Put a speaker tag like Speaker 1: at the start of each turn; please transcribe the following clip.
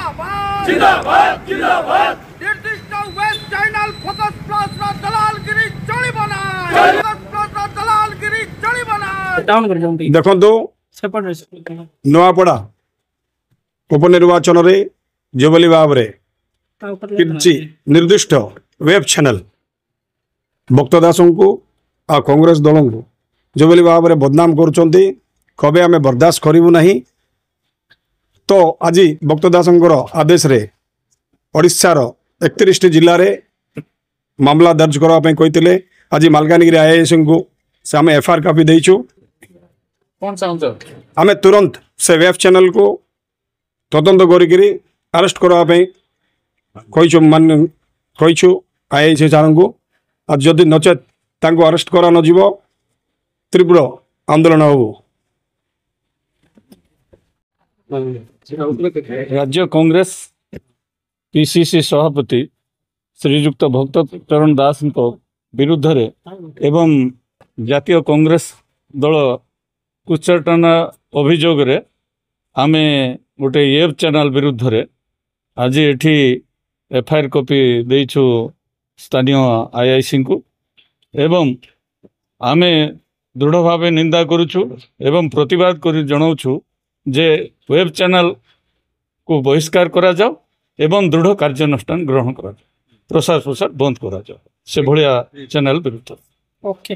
Speaker 1: जिंदाबाद जिंदाबाद जिंदाबाद निर्दिष्ट वेब चैनल फोकस प्लस रा दलालगिरी चलिबो ना फोकस प्लस रा दलालगिरी चलिबो ना डाउन कर जंती
Speaker 2: देखंतु नुआपड़ा उपनिर्वाचन रे जोबली भाव रे किछि निर्दिष्ट वेब चैनल भक्त दासों को आ कांग्रेस दल को जोबली भाव रे बदनाम करुचंती कबे आमे बर्दाश्त करिवु नहीं। तो आज भक्त दासंकर आदेश रे ओडिशा रो 31 जिल्ला रे मामला दर्ज करबा पई कहितले। आज मालकानगिरी आईएएस को से आमे एफआईआर कॉपी देइछु।
Speaker 3: कौन सा
Speaker 2: आमे तुरंत से वेब चैनल को तदंत करिकरी अरेस्ट करबा पई कहिछु मान कहिछु आईएएस चारण को। आज जदि नचेत तांको अरेस्ट करा न जीवो तीव्र आंदोलन हो।
Speaker 3: राज्य कांग्रेस पीसीसी सभापति श्रीयुक्त भक्त चरण दास विरुद्ध रे एवं जातीय कांग्रेस दल कुचटना अभियोग रे आमे गोटे वेब चैनल विरुद्ध रे आज एठी एफआईआर कॉपी देइछु स्थानीय आईआईसी को एवं आमे दृढ़ भाव निंदा करुछु एवं प्रतिवाद कर जनाऊछु जे वेब चैनल को बहिष्कार करा जाओ एवं दृढ़ कार्यानुष्ठान ग्रहण करा जाओ प्रसार बंद करा जाओ से भलिया चैनल विरुद्ध।
Speaker 4: ओके।